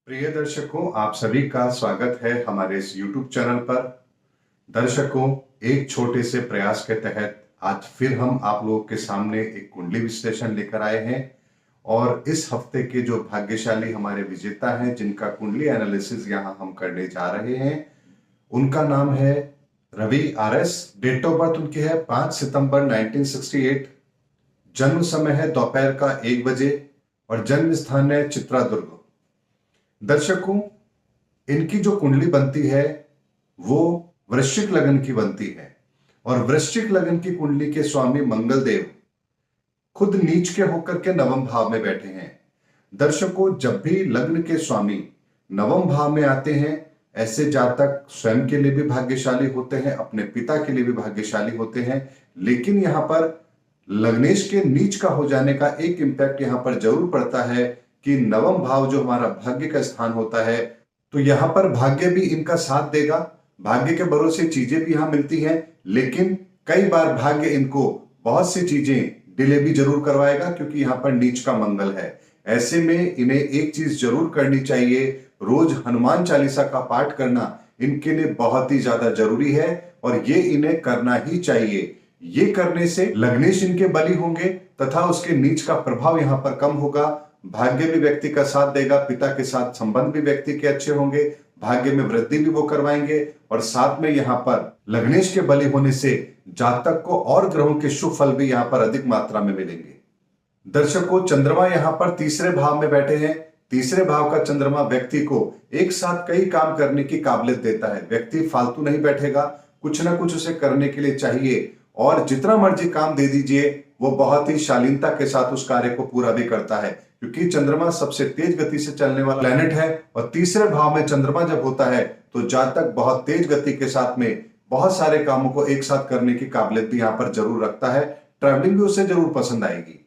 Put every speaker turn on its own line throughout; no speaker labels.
प्रिय दर्शकों, आप सभी का स्वागत है हमारे इस YouTube चैनल पर। दर्शकों, एक छोटे से प्रयास के तहत आज फिर हम आप लोगों के सामने एक कुंडली विश्लेषण लेकर आए हैं और इस हफ्ते के जो भाग्यशाली हमारे विजेता हैं, जिनका कुंडली एनालिसिस यहाँ हम करने जा रहे हैं, उनका नाम है Ravi RS। Date of birth उनकी है 5 सितंबर 1968। जन्म समय है दोपहर का 1 बजे और जन्म स्थान है चित्रादुर्ग। दर्शकों, इनकी जो कुंडली बनती है वो वृश्चिक लग्न की बनती है और वृश्चिक लग्न की कुंडली के स्वामी मंगल देव खुद नीच के होकर के नवम भाव में बैठे हैं। दर्शकों, जब भी लग्न के स्वामी नवम भाव में आते हैं, ऐसे जातक स्वयं के लिए भी भाग्यशाली होते हैं, अपने पिता के लिए भी भाग्यशाली होते हैं। लेकिन यहां पर लग्नेश के नीच का हो जाने का एक इंपैक्ट यहां पर जरूर पड़ता है कि नवम भाव जो हमारा भाग्य का स्थान होता है, तो यहां पर भाग्य भी इनका साथ देगा। भाग्य के भरोसे चीजें भी यहां मिलती हैं, लेकिन कई बार भाग्य इनको बहुत सी चीजें डिले भी जरूर करवाएगा, क्योंकि यहां पर नीच का मंगल है। ऐसे में इन्हें एक चीज जरूर करनी चाहिए, रोज हनुमान चालीसा का पाठ करना इनके लिए बहुत ही ज्यादा जरूरी है और ये इन्हें करना ही चाहिए। ये करने से लग्नेश इनके बली होंगे तथा उसके नीच का प्रभाव यहां पर कम होगा। भाग्य भी व्यक्ति का साथ देगा, पिता के साथ संबंध भी व्यक्ति के अच्छे होंगे, भाग्य में वृद्धि भी वो करवाएंगे और साथ में यहाँ पर लग्नेश के बली होने से जातक को और ग्रहों के शुभ फल भी यहाँ पर अधिक मात्रा में मिलेंगे। दर्शकों, चंद्रमा यहाँ पर तीसरे भाव में बैठे हैं। तीसरे भाव का चंद्रमा व्यक्ति को एक साथ कई काम करने की काबिलियत देता है। व्यक्ति फालतू नहीं बैठेगा, कुछ ना कुछ उसे करने के लिए चाहिए और जितना मर्जी काम दे दीजिए वो बहुत ही शालीनता के साथ उस कार्य को पूरा भी करता है, क्योंकि चंद्रमा सबसे तेज गति से चलने वाला प्लेनेट है और तीसरे भाव में चंद्रमा जब होता है तो जातक बहुत तेज गति के साथ में बहुत सारे कामों को एक साथ करने की काबिलियत भी यहाँ पर जरूर रखता है। ट्रैवलिंग भी उसे जरूर पसंद आएगी।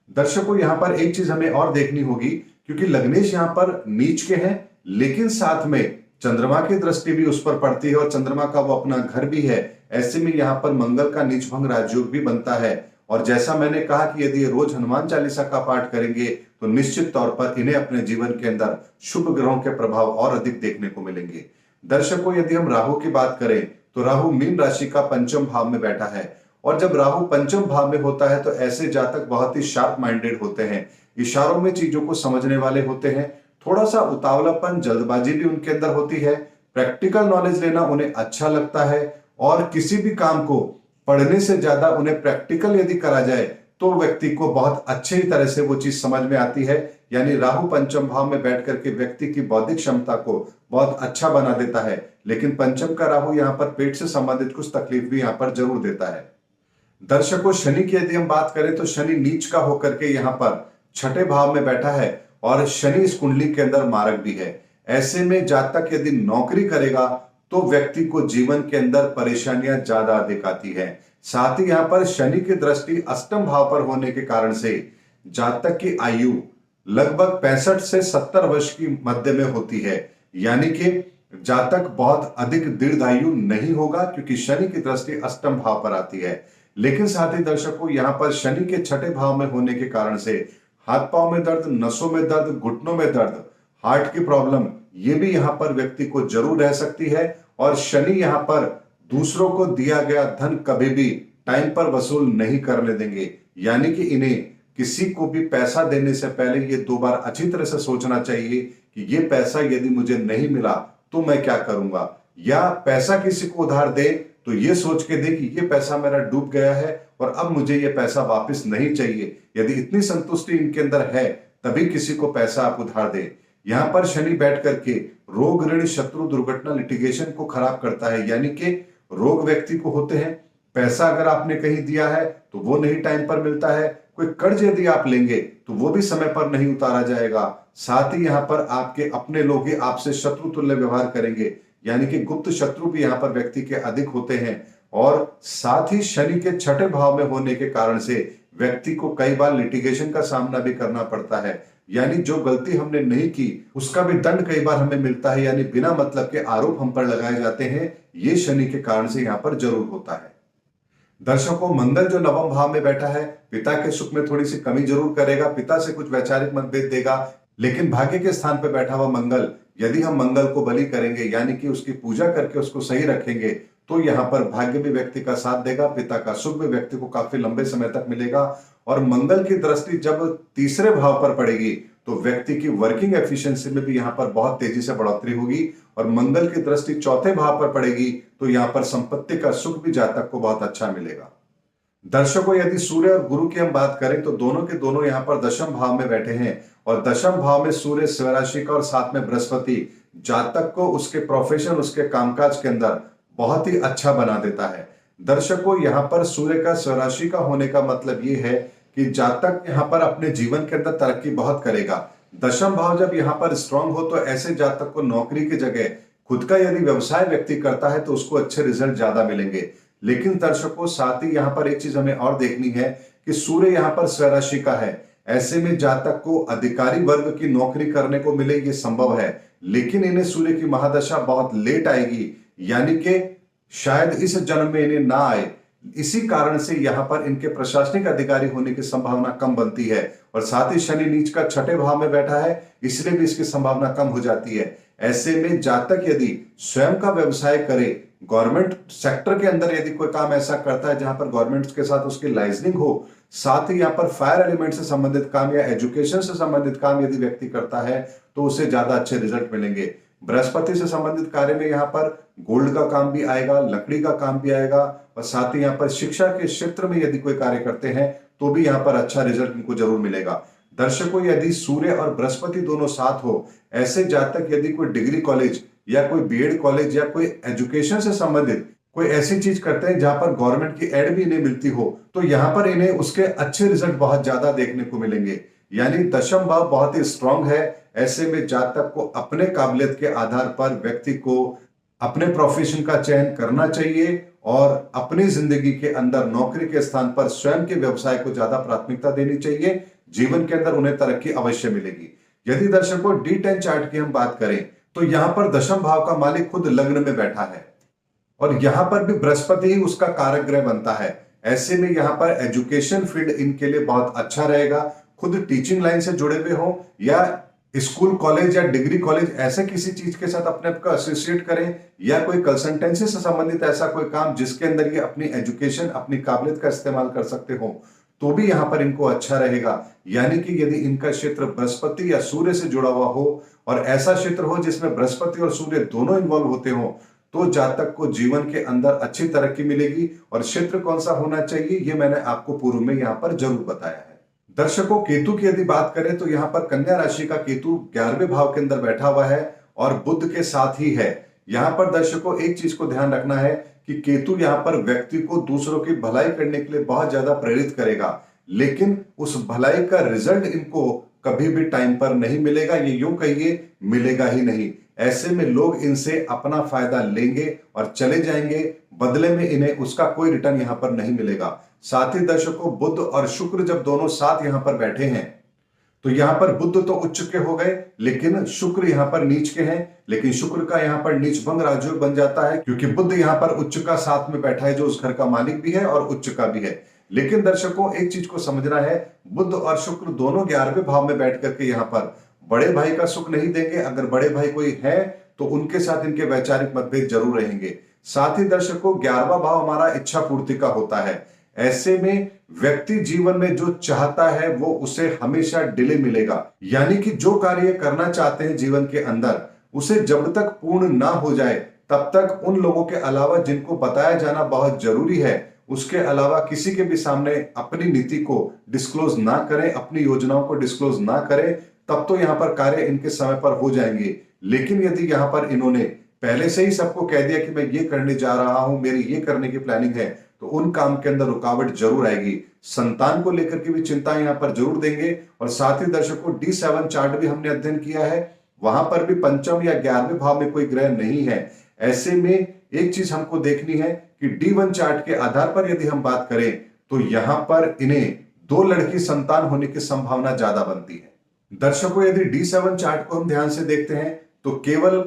दर्शकों, यहाँ पर एक चीज हमें और देखनी होगी, क्योंकि लग्नेश यहाँ पर नीच के हैं, लेकिन साथ में चंद्रमा की दृष्टि भी उस पर पड़ती है और चंद्रमा का वो अपना घर भी है। ऐसे में यहाँ पर मंगल का नीच भंग राजयोग भी बनता है और जैसा मैंने कहा कि यदि रोज हनुमान चालीसा का पाठ करेंगे तो निश्चित तौर पर इन्हें अपने जीवन के अंदर शुभ ग्रहों के प्रभाव और अधिक देखने को मिलेंगे। दर्शकों, यदि हम राहु की बात करें तो राहु मीन राशि का पंचम भाव में बैठा है और जब राहु पंचम भाव में होता है तो ऐसे जातक बहुत ही शार्प माइंडेड होते हैं, इशारों में चीजों को समझने वाले होते हैं। थोड़ा सा उतावलापन, जल्दबाजी भी उनके अंदर होती है। प्रैक्टिकल नॉलेज लेना उन्हें अच्छा लगता है और किसी भी काम को पढ़ने से ज्यादा उन्हें प्रैक्टिकल यदि करा जाए तो व्यक्ति को बहुत अच्छी तरह से वो चीज समझ में आती है। यानी राहु पंचम भाव में बैठ करके व्यक्ति की बौद्धिक क्षमता को बहुत अच्छा बना देता है, लेकिन पंचम का राहु यहाँ पर पेट से संबंधित कुछ तकलीफ भी यहाँ पर जरूर देता है। दर्शकों, शनि की यदि हम बात करें तो शनि नीच का होकर के यहाँ पर छठे भाव में बैठा है और शनि इस कुंडली के अंदर मारक भी है। ऐसे में जातक यदि नौकरी करेगा तो व्यक्ति को जीवन के अंदर परेशानियां ज्यादा अधिक आती है। साथ ही यहाँ पर शनि की दृष्टि अष्टम भाव पर होने के कारण से जातक की आयु लगभग 65 से 70 वर्ष की मध्य में होती है। यानी कि जातक बहुत अधिक दीर्घायु नहीं होगा, क्योंकि शनि की दृष्टि अष्टम भाव पर आती है। लेकिन साथ ही दर्शकों, यहाँ पर शनि के छठे भाव में होने के कारण से हाथ पांव में दर्द, नसों में दर्द, घुटनों में दर्द, हार्ट की प्रॉब्लम, ये भी यहाँ पर व्यक्ति को जरूर रह सकती है। और शनि यहाँ पर दूसरों को दिया गया धन कभी भी टाइम पर वसूल नहीं करने देंगे। यानी कि इन्हें किसी को भी पैसा देने से पहले ये 2 बार अच्छी तरह से सोचना चाहिए कि ये पैसा यदि मुझे नहीं मिला तो मैं क्या करूंगा, या पैसा किसी को उधार दे तो ये सोच के दे कि ये पैसा मेरा डूब गया है और अब मुझे ये पैसा वापस नहीं चाहिए। यदि इतनी संतुष्टि इनके अंदर है तभी किसी को पैसा आप उधार दें। यहां पर शनि बैठ करके रोग, ऋण, शत्रु, दुर्घटना, लिटिगेशन को खराब करता है। यानी कि रोग व्यक्ति को होते हैं, पैसा अगर आपने कहीं दिया है तो वो नहीं टाइम पर मिलता है, कोई कर्ज यदि आप लेंगे तो वो भी समय पर नहीं उतारा जाएगा। साथ ही यहाँ पर आपके अपने लोग ही आपसे शत्रु तुल्य व्यवहार करेंगे, यानी कि गुप्त शत्रु भी यहाँ पर व्यक्ति के अधिक होते हैं। और साथ ही शनि के छठे भाव में होने के कारण से व्यक्ति को कई बार लिटिगेशन का सामना भी करना पड़ता है। यानी जो गलती हमने नहीं की उसका भी दंड कई बार हमें मिलता है, यानी बिना मतलब के आरोप हम पर लगाए जाते हैं। ये शनि के कारण से यहाँ पर जरूर होता है। दर्शकों, मंगल जो नवम भाव में बैठा है, पिता के सुख में थोड़ी सी कमी जरूर करेगा, पिता से कुछ वैचारिक मतभेद देगा, लेकिन भाग्य के स्थान पर बैठा हुआ मंगल, यदि हम मंगल को बलि करेंगे यानी कि उसकी पूजा करके उसको सही रखेंगे, तो यहाँ पर भाग्य भी व्यक्ति का साथ देगा, पिता का सुख भी व्यक्ति को काफी लंबे समय तक मिलेगा। और मंगल की दृष्टि जब तीसरे भाव पर पड़ेगी तो व्यक्ति की वर्किंग एफिशिएंसी में भी यहाँ पर बहुत तेजी से बढ़ोतरी होगी। और मंगल की दृष्टि चौथे भाव पर पड़ेगी तो यहाँ पर संपत्ति का सुख भी जातक को बहुत अच्छा मिलेगा। दर्शकों, यदि सूर्य और गुरु की हम बात करें तो दोनों के दोनों यहाँ पर दशम भाव में बैठे हैं, और दशम भाव में सूर्य स्वराशि का और साथ में बृहस्पति जातक को उसके प्रोफेशन, उसके कामकाज के अंदर बहुत ही अच्छा बना देता है। दर्शकों, यहाँ पर सूर्य का स्वराशि का होने का मतलब ये है कि जातक यहाँ पर अपने जीवन के अंदर तरक्की बहुत करेगा। दशम भाव जब यहाँ पर स्ट्रांग हो तो ऐसे जातक को नौकरी की जगह खुद का यदि व्यवसाय व्यक्ति करता है तो उसको अच्छे रिजल्ट ज्यादा मिलेंगे। लेकिन दर्शकों, साथ ही यहाँ पर एक चीज हमें और देखनी है कि सूर्य यहाँ पर स्वराशि का है, ऐसे में जातक को अधिकारी वर्ग की नौकरी करने को मिले ये संभव है, लेकिन इन्हें सूर्य की महादशा बहुत लेट आएगी, यानी कि शायद इस जन्म में इन्हें ना आए। इसी कारण से यहाँ पर इनके प्रशासनिक अधिकारी होने की संभावना कम बनती है। और साथ ही शनि नीच का छठे भाव में बैठा है, इसलिए भी इसकी संभावना कम हो जाती है। ऐसे में जातक यदि स्वयं का व्यवसाय करे, गवर्नमेंट सेक्टर के अंदर यदि कोई काम ऐसा करता है जहां पर गवर्नमेंट के साथ उसकी लाइजनिंग हो, साथ ही यहाँ पर फायर एलिमेंट से संबंधित काम या एजुकेशन से संबंधित काम यदि व्यक्ति करता है तो उसे ज्यादा अच्छे रिजल्ट मिलेंगे। बृहस्पति से संबंधित कार्य में यहाँ पर गोल्ड का काम भी आएगा, लकड़ी का काम भी आएगा, और साथ ही यहाँ पर शिक्षा के क्षेत्र में यदि कोई कार्य करते हैं तो भी यहाँ पर अच्छा रिजल्ट इनको जरूर मिलेगा। दर्शकों, यदि सूर्य और बृहस्पति दोनों साथ हो, ऐसे जातक यदि कोई डिग्री कॉलेज या कोई बीएड कॉलेज या कोई एजुकेशन से संबंधित कोई ऐसी चीज करते हैं जहां पर गवर्नमेंट की एड भी इन्हें मिलती हो, तो यहां पर इन्हें उसके अच्छे रिजल्ट बहुत ज्यादा देखने को मिलेंगे। यानी दशम भाव बहुत ही स्ट्रांग है। ऐसे में जातक को अपने काबिलियत के आधार पर व्यक्ति को अपने प्रोफेशन का चयन करना चाहिए और अपनी जिंदगी के अंदर नौकरी के स्थान पर स्वयं के व्यवसाय को ज्यादा प्राथमिकता देनी चाहिए। जीवन के अंदर उन्हें तरक्की अवश्य मिलेगी। यदि दर्शकों D10 चार्ट की हम बात करें तो यहां पर दशम भाव का मालिक खुद लग्न में बैठा है और यहां पर भी बृहस्पति ही उसका कारक ग्रह बनता है। ऐसे में यहां पर एजुकेशन फील्ड इनके लिए बहुत अच्छा रहेगा। खुद टीचिंग लाइन से जुड़े हुए हो या स्कूल कॉलेज या डिग्री कॉलेज ऐसे किसी चीज के साथ अपने आप को एसोसिएट करें, या कोई कंसल्टेंसी से संबंधित ऐसा कोई काम जिसके अंदर ये अपनी एजुकेशन, अपनी काबिलियत का इस्तेमाल कर सकते हो, तो भी यहां पर इनको अच्छा रहेगा। यानी कि यदि इनका क्षेत्र बृहस्पति या सूर्य से जुड़ा हुआ हो और ऐसा क्षेत्र हो जिसमें बृहस्पति और सूर्य दोनों इन्वॉल्व होते हो, तो जातक को जीवन के अंदर अच्छी तरक्की मिलेगी। और क्षेत्र कौन सा होना चाहिए ये मैंने आपको पूर्व में यहां पर जरूर बताया है। दर्शकों, केतु की यदि बात करें तो यहां पर कन्या राशि का केतु 11वें भाव के अंदर बैठा हुआ है और बुध के साथ ही है। यहां पर दर्शकों एक चीज को ध्यान रखना है कि केतु यहां पर व्यक्ति को दूसरों की भलाई करने के लिए बहुत ज्यादा प्रेरित करेगा, लेकिन उस भलाई का रिजल्ट इनको कभी भी टाइम पर नहीं मिलेगा। ये यूं कहिए, मिलेगा ही नहीं। ऐसे में लोग इनसे अपना फायदा लेंगे और चले जाएंगे, बदले में इन्हें उसका कोई रिटर्न यहां पर नहीं मिलेगा। साथ ही दर्शकों, बुध और शुक्र जब दोनों साथ यहां पर बैठे हैं तो यहां पर बुध तो उच्च के हो गए, लेकिन शुक्र यहां पर नीच के हैं। लेकिन शुक्र का यहां पर नीच भंग राजयोग बन जाता है, क्योंकि बुध यहां पर उच्च का साथ में बैठा है जो उस घर का मालिक भी है और उच्च का भी है। लेकिन दर्शकों एक चीज को समझना है, बुध और शुक्र दोनों 11वें भाव में बैठ करके यहाँ पर बड़े भाई का सुख नहीं देंगे। अगर बड़े भाई कोई है तो उनके साथ इनके वैचारिक मतभेद जरूर रहेंगे। साथ ही दर्शकों 11वां भाव हमारा इच्छा पूर्ति का होता है। ऐसे में व्यक्ति जीवन में जो चाहता है वो उसे हमेशा डिले मिलेगा। यानी कि जो कार्य करना चाहते हैं जीवन के अंदर, उसे जब तक पूर्ण ना हो जाए तब तक उन लोगों के अलावा जिनको बताया जाना बहुत जरूरी है, उसके अलावा किसी के भी सामने अपनी नीति को डिस्क्लोज ना करें, अपनी योजनाओं को डिस्क्लोज ना करें, तब तो यहां पर कार्य इनके समय पर हो जाएंगे। लेकिन यदि यहां पर इन्होंने पहले से ही सबको कह दिया कि मैं ये करने जा रहा हूं, मेरी ये करने की प्लानिंग है, तो उन काम के अंदर रुकावट जरूर आएगी। संतान को लेकर के भी चिंता यहां पर जरूर देंगे। और साथ ही दर्शकों D7 चार्ट भी हमने अध्ययन किया है, वहां पर भी पंचम या 11वें भाव में कोई ग्रह नहीं है। ऐसे में एक चीज हमको देखनी है कि D1 चार्ट के आधार पर यदि हम बात करें तो यहां पर इन्हें 2 लड़की संतान होने की संभावना ज्यादा बनती है। दर्शकों यदि D7 चार्ट को हम ध्यान से देखते हैं तो केवल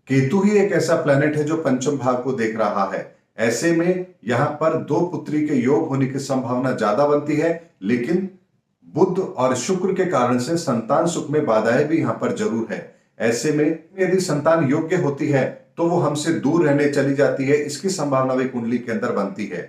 केतु ही एक ऐसा प्लैनेट है जो पंचम भाव को देख रहा है। ऐसे में यहां पर 2 पुत्री के योग होने की संभावना ज्यादा बनती है, लेकिन बुध और शुक्र के कारण से संतान सुख में बाधाएं भी यहां पर जरूर है। ऐसे में यदि संतान योग्य होती है तो वो हमसे दूर रहने चली जाती है, इसकी संभावना भी कुंडली के अंदर बनती है।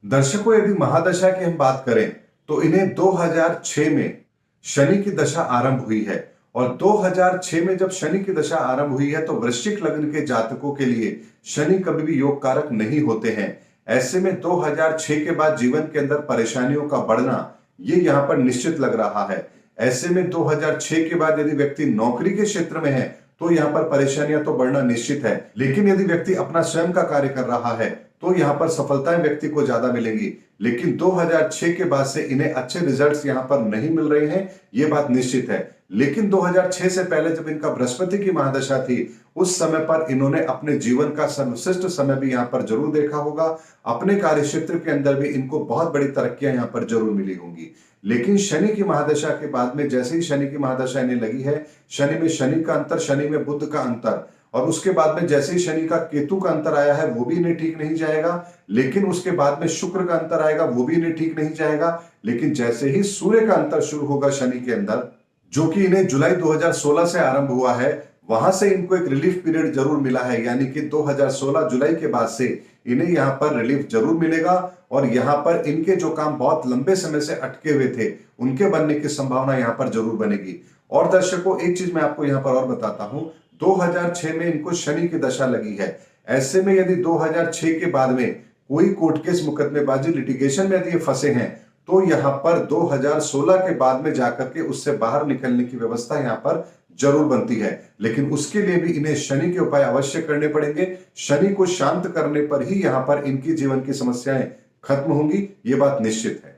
दर्शकों, यदि महादशा की हम बात करें तो इन्हें 2006 में शनि की दशा आरंभ हुई है और 2006 में जब शनि की दशा आरंभ हुई है तो वृश्चिक लग्न के जातकों के लिए शनि कभी भी योग कारक नहीं होते हैं। ऐसे में 2006 के बाद जीवन के अंदर परेशानियों का बढ़ना ये यहां पर निश्चित लग रहा है। ऐसे में 2006 के बाद यदि व्यक्ति नौकरी के क्षेत्र में है तो यहां पर परेशानियां तो बढ़ना निश्चित है, लेकिन यदि व्यक्ति अपना स्वयं का कार्य कर रहा है तो यहां पर सफलताएं व्यक्ति को ज्यादा मिलेंगी। लेकिन 2006 के बाद से इन्हें अच्छे रिजल्ट्स यहां पर नहीं मिल रहे हैं, ये बात निश्चित है। लेकिन 2006 से पहले जब इनका बृहस्पति की महादशा थी उस समय पर इन्होंने अपने जीवन का सर्वश्रेष्ठ समय भी यहां पर जरूर देखा होगा। अपने कार्य क्षेत्र के अंदर भी इनको बहुत बड़ी तरक्कियां यहां पर जरूर मिली होंगी। लेकिन शनि की महादशा के बाद में जैसे ही शनि की महादशा इन्हें लगी है, शनि में शनि का अंतर, शनि में बुध का अंतर, और उसके बाद में जैसे ही शनि का केतु का अंतर आया है वो भी इन्हें ठीक नहीं जाएगा। लेकिन उसके बाद में शुक्र का अंतर आएगा, वो भी इन्हें ठीक नहीं जाएगा। लेकिन जैसे ही सूर्य का अंतर शुरू होगा शनि के अंदर, जो कि इन्हें जुलाई 2016 से आरंभ हुआ है, वहां से इनको एक रिलीफ पीरियड जरूर मिला है। यानी कि 2016 जुलाई के बाद से इन्हें यहां पर रिलीफ जरूर मिलेगा और यहां पर इनके जो काम बहुत लंबे समय से अटके हुए थे उनके बनने की संभावना यहां पर जरूर बनेगी। और दर्शकों, एक चीज मैं आपको यहां पर और बताता हूं, 2006 में इनको शनि की दशा लगी है। ऐसे में यदि 2006 के बाद में कोई कोर्ट केस, मुकदमेबाजी, लिटिगेशन में यदि ये फंसे हैं तो यहां पर 2016 के बाद में जाकर के उससे बाहर निकलने की व्यवस्था यहां पर जरूर बनती है। लेकिन उसके लिए भी इन्हें शनि के उपाय अवश्य करने पड़ेंगे। शनि को शांत करने पर ही यहां पर इनकी जीवन की समस्याएं खत्म होंगी, ये बात निश्चित है।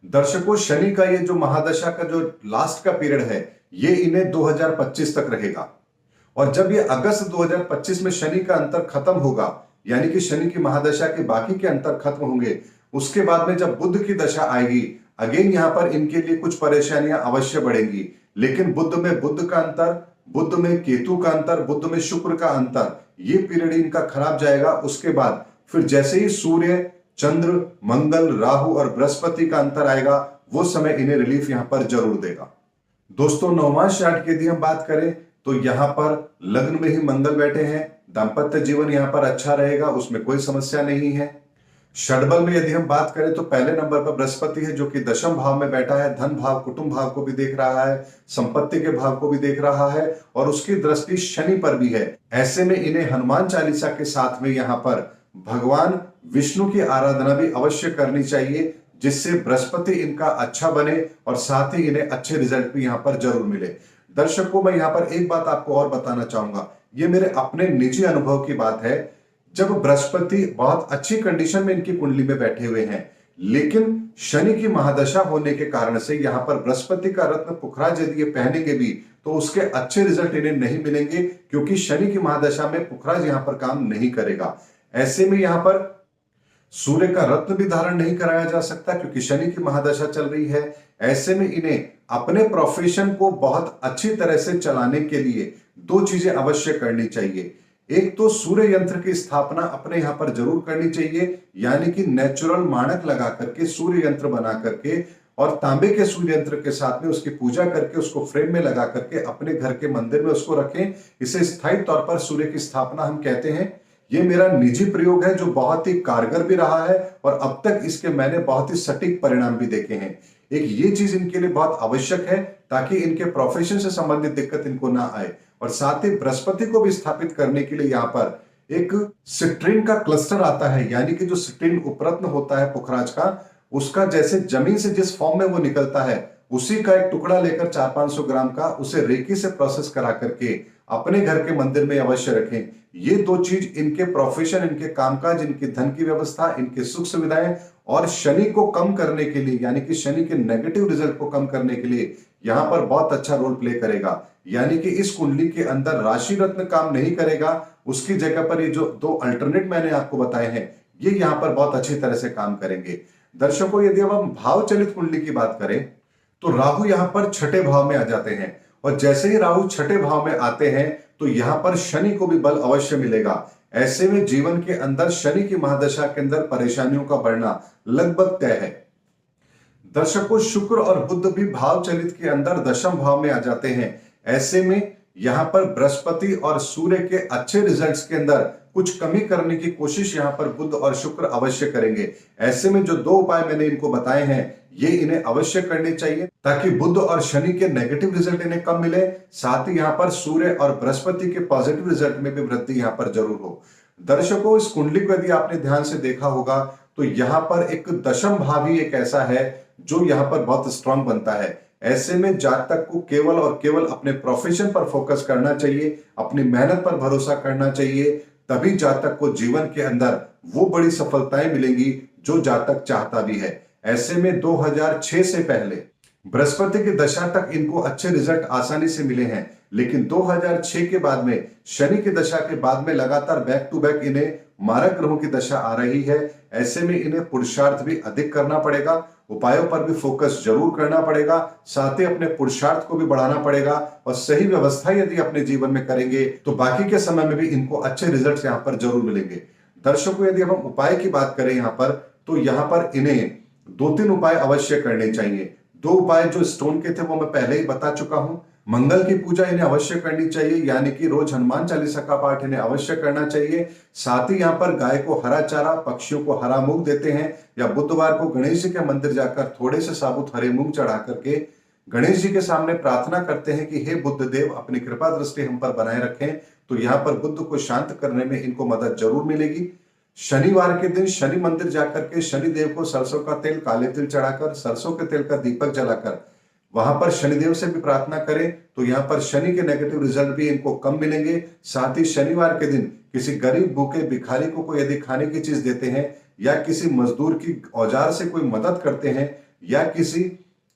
दर्शकों, शनि का ये जो महादशा का जो लास्ट का पीरियड है ये इन्हें 2025 तक रहेगा और जब ये अगस्त 2025 में शनि का अंतर खत्म होगा, यानी कि शनि की महादशा के बाकी के अंतर खत्म होंगे, उसके बाद में जब बुध की दशा आएगी, अगेन यहां पर इनके लिए कुछ परेशानियां अवश्य बढ़ेंगी। लेकिन बुध में बुध का अंतर, बुध में केतु का अंतर, बुध में शुक्र का अंतर, ये पीरियड इनका खराब जाएगा। उसके बाद फिर जैसे ही सूर्य, चंद्र, मंगल, राहु और बृहस्पति का अंतर आएगा, वो समय इन्हें रिलीफ यहां पर जरूर देगा। दोस्तों, नवमास चार्ट की यदि हम बात करें तो यहां पर लग्न में ही मंगल बैठे हैं, दांपत्य जीवन यहां पर अच्छा रहेगा, उसमें कोई समस्या नहीं है। षडबल में यदि हम बात करें तो पहले नंबर पर बृहस्पति है जो कि दशम भाव में बैठा है, धन भाव, कुटुंब भाव को भी देख रहा है, संपत्ति के भाव को भी देख रहा है और उसकी दृष्टि शनि पर भी है। ऐसे में इन्हें हनुमान चालीसा के साथ में यहाँ पर भगवान विष्णु की आराधना भी अवश्य करनी चाहिए, जिससे बृहस्पति इनका अच्छा बने और साथ ही इन्हें अच्छे रिजल्ट भी यहाँ पर जरूर मिले। दर्शकों, मैं यहाँ पर एक बात आपको और बताना चाहूंगा, ये मेरे अपने निजी अनुभव की बात है। जब बृहस्पति बहुत अच्छी कंडीशन में इनकी कुंडली में बैठे हुए हैं, लेकिन शनि की महादशा होने के कारण से यहां पर बृहस्पति का रत्न पुखराज यदि ये पहनेंगे भी तो उसके अच्छे रिजल्ट इन्हें नहीं मिलेंगे, क्योंकि शनि की महादशा में पुखराज यहां पर काम नहीं करेगा। ऐसे में यहां पर सूर्य का रत्न भी धारण नहीं कराया जा सकता क्योंकि शनि की महादशा चल रही है। ऐसे में इन्हें अपने प्रोफेशन को बहुत अच्छी तरह से चलाने के लिए दो चीजें अवश्य करनी चाहिए। एक तो सूर्य यंत्र की स्थापना अपने यहां पर जरूर करनी चाहिए, यानी कि नेचुरल मानक लगा करके सूर्य यंत्र बना करके और तांबे के सूर्य यंत्र के साथ में उसकी पूजा करके उसको फ्रेम में लगा करके अपने घर के मंदिर में उसको रखें। इसे स्थायी तौर पर सूर्य की स्थापना हम कहते हैं। ये मेरा निजी प्रयोग है जो बहुत ही कारगर भी रहा है और अब तक इसके मैंने बहुत ही सटीक परिणाम भी देखे हैं। एक ये चीज इनके लिए बहुत आवश्यक है ताकि इनके प्रोफेशन से संबंधित दिक्कत इनको ना आए। और साथ ही बृहस्पति को भी स्थापित करने के लिए यहाँ पर एक सिट्रीन का क्लस्टर आता है, यानी कि जो सिट्रीन उपरत्न होता है पुखराज का, उसका जैसे जमीन से जिस फॉर्म में वो निकलता है उसी का एक टुकड़ा लेकर 400-500 ग्राम का उसे रेकी से प्रोसेस करा करके अपने घर के मंदिर में अवश्य रखें। ये दो चीज इनके प्रोफेशन, इनके कामकाज, इनके धन की व्यवस्था, इनके सुख सुविधाएं और शनि को कम करने के लिए, यानी कि शनि के नेगेटिव रिजल्ट को कम करने के लिए यहां पर बहुत अच्छा रोल प्ले करेगा। यानी कि इस कुंडली के अंदर राशि रत्न काम नहीं करेगा, उसकी जगह पर ये जो दो अल्टरनेट मैंने आपको बताए हैं ये यहां पर बहुत अच्छी तरह से काम करेंगे। दर्शकों, यदि अब हम भाव चलित कुंडली की बात करें तो राहु यहां पर छठे भाव में आ जाते हैं और जैसे ही राहु छठे भाव में आते हैं तो यहां पर शनि को भी बल अवश्य मिलेगा। ऐसे में जीवन के अंदर शनि की महादशा के अंदर परेशानियों का बढ़ना लगभग तय है। दर्शकों, शुक्र और बुध भी भाव चलित के अंदर दशम भाव में आ जाते हैं। ऐसे में यहां पर बृहस्पति और सूर्य के अच्छे रिजल्ट्स के अंदर कुछ कमी करने की कोशिश यहां पर बुध और शुक्र अवश्य करेंगे। ऐसे में जो दो उपाय मैंने इनको बताए हैं, ये इन्हें अवश्य करने चाहिए ताकि बुध और शनि के नेगेटिव रिजल्ट इन्हें कम मिले, साथ ही यहां पर सूर्य और बृहस्पति के पॉजिटिव रिजल्ट में भी वृद्धि यहां पर जरूर हो। दर्शकों, इस कुंडली को यदि आपने ध्यान से देखा होगा तो यहां पर एक दशम भाव ही एक ऐसा है जो यहां पर बहुत स्ट्रांग बनता है। ऐसे में जातक को केवल और केवल अपने प्रोफेशन पर फोकस करना चाहिए, अपनी मेहनत पर भरोसा करना चाहिए, तभी जातक को जीवन के अंदर वो बड़ी सफलताएं मिलेंगी जो जातक चाहता भी है। ऐसे में 2006 से पहले बृहस्पति की दशा तक इनको अच्छे रिजल्ट आसानी से मिले हैं, लेकिन 2006 के बाद में शनि की दशा के बाद में लगातार बैक टू बैक इन्हें मारक ग्रहों की दशा आ रही है। ऐसे में इन्हें पुरुषार्थ भी अधिक करना पड़ेगा, उपायों पर भी फोकस जरूर करना पड़ेगा, साथ ही अपने पुरुषार्थ को भी बढ़ाना पड़ेगा और सही व्यवस्था यदि अपने जीवन में करेंगे तो बाकी के समय में भी इनको अच्छे रिजल्ट्स यहाँ पर जरूर मिलेंगे। दर्शकों, यदि हम उपाय की बात करें यहाँ पर, तो यहाँ पर इन्हें 2-3 उपाय अवश्य करने चाहिए। 2 उपाय जो स्टोन के थे वो मैं पहले ही बता चुका हूं। मंगल की पूजा इन्हें अवश्य करनी चाहिए, यानी कि रोज हनुमान चालीसा का पाठ इन्हें अवश्य करना चाहिए। साथ ही यहाँ पर गाय को हरा चारा, पक्षियों को हरा मूंग देते हैं, या बुधवार को गणेश जी के मंदिर जाकर थोड़े से साबुत हरे मूंग चढ़ा करके गणेश जी के सामने प्रार्थना करते हैं कि हे बुद्ध देव, अपनी कृपा दृष्टि हम पर बनाए रखें, तो यहाँ पर बुद्ध को शांत करने में इनको मदद जरूर मिलेगी। शनिवार के दिन शनि मंदिर जाकर के शनिदेव को सरसों का तेल, काले तिल चढ़ाकर, सरसों के तेल का दीपक जलाकर वहां पर शनिदेव से भी प्रार्थना करें तो यहाँ पर शनि के नेगेटिव रिजल्ट भी इनको कम मिलेंगे। साथ ही शनिवार के दिन किसी गरीब भूखे भिखारी को यदि खाने की चीज देते हैं, या किसी मजदूर की औजार से कोई मदद करते हैं, या किसी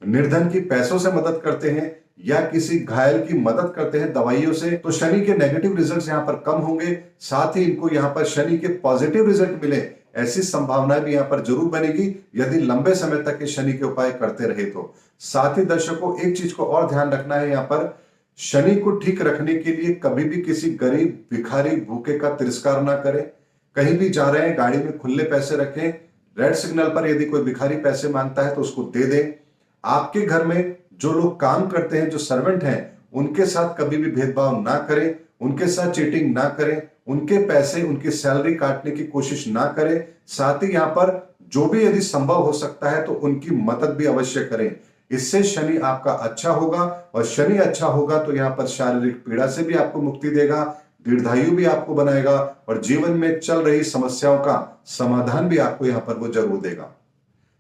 निर्धन की पैसों से मदद करते हैं, या किसी घायल की मदद करते हैं दवाइयों से, तो शनि के नेगेटिव रिजल्ट्स यहाँ पर कम होंगे। साथ ही इनको यहाँ पर शनि के पॉजिटिव रिजल्ट मिले, ऐसी संभावनाएं भी यहाँ पर जरूर बनेगी यदि लंबे समय तक ये शनि के उपाय करते रहे तो। साथ ही दर्शकों, एक चीज को और ध्यान रखना है, यहाँ पर शनि को ठीक रखने के लिए कभी भी किसी गरीब भिखारी भूखे का तिरस्कार ना करें। कहीं भी जा रहे हैं गाड़ी में खुले पैसे रखें, रेड सिग्नल पर यदि कोई भिखारी पैसे मांगता है तो उसको दे दें। आपके घर में जो लोग काम करते हैं, जो सर्वेंट हैं, उनके साथ कभी भी भेदभाव ना करें, उनके साथ चीटिंग ना करें, उनके पैसे, उनकी सैलरी काटने की कोशिश ना करें। साथ ही यहाँ पर जो भी यदि संभव हो सकता है तो उनकी मदद भी अवश्य करें। इससे शनि आपका अच्छा होगा, और शनि अच्छा होगा तो यहाँ पर शारीरिक पीड़ा से भी आपको मुक्ति देगा, दीर्घायु भी आपको बनाएगा, और जीवन में चल रही समस्याओं का समाधान भी आपको यहाँ पर वो जरूर देगा।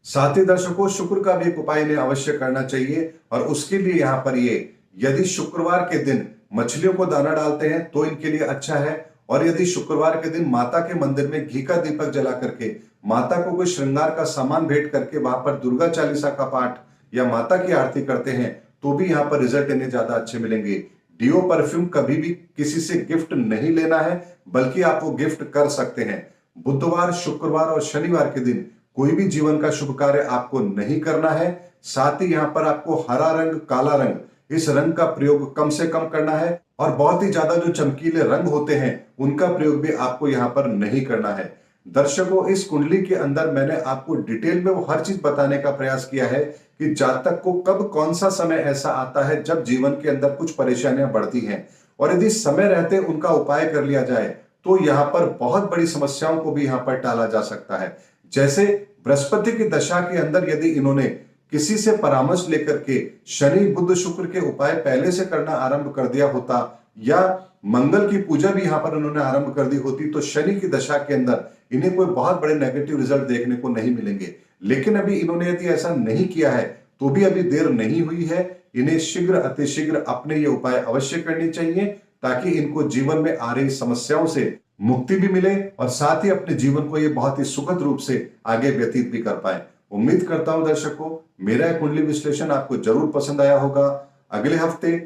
साथ ही दर्शकों, शुक्र का भी एक उपाय इन्हें अवश्य करना चाहिए, और उसके लिए यहाँ पर ये यदि शुक्रवार के दिन मछलियों को दाना डालते हैं तो इनके लिए अच्छा है, और यदि शुक्रवार के दिन माता के मंदिर में घी का दीपक जला करके माता को कोई श्रृंगार का सामान भेंट करके वहां पर दुर्गा चालीसा का पाठ या माता की आरती करते हैं तो भी यहाँ पर रिजल्ट इन्हें ज्यादा अच्छे मिलेंगे। डियो परफ्यूम कभी भी किसी से गिफ्ट नहीं लेना है, बल्कि आप वो गिफ्ट कर सकते हैं। बुधवार, शुक्रवार और शनिवार के दिन कोई भी जीवन का शुभ कार्य आपको नहीं करना है। साथ ही यहाँ पर आपको हरा रंग, काला रंग, इस रंग का प्रयोग कम से कम करना है, और बहुत ही ज्यादा जो चमकीले रंग होते हैं उनका प्रयोग भी आपको यहाँ पर नहीं करना है। दर्शकों, इस कुंडली के अंदर मैंने आपको डिटेल में वो हर चीज बताने का प्रयास किया है कि जातक को कब कौन सा समय ऐसा आता है जब जीवन के अंदर कुछ परेशानियां बढ़ती हैं, और यदि समय रहते उनका उपाय कर लिया जाए तो यहाँ पर बहुत बड़ी समस्याओं को भी यहाँ पर टाला जा सकता है। जैसे बृहस्पति की दशा के अंदर यदि इन्होंने किसी से परामर्श लेकर के शनि, बुध, शुक्र के उपाय पहले से करना आरंभ कर दिया होता, या मंगल की पूजा भी यहाँ पर उन्होंने आरंभ कर दी होती, तो शनि की दशा के अंदर इन्हें कोई बहुत बड़े नेगेटिव रिजल्ट देखने को नहीं मिलेंगे। लेकिन अभी इन्होंने यदि ऐसा नहीं किया है तो भी अभी देर नहीं हुई है। इन्हें शीघ्र अतिशीघ्र अपने ये उपाय अवश्य करने चाहिए ताकि इनको जीवन में आ रही समस्याओं से मुक्ति भी मिले, और साथ ही अपने जीवन को ये बहुत ही सुखद रूप से आगे व्यतीत भी कर पाए। उम्मीद करता हूं दर्शकों, मेरा कुंडली विश्लेषण आपको जरूर पसंद आया होगा। अगले हफ्ते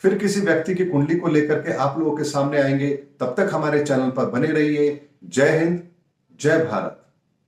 फिर किसी व्यक्ति की कुंडली को लेकर के आप लोगों के सामने आएंगे। तब तक हमारे चैनल पर बने रहिए। जय हिंद, जय भारत।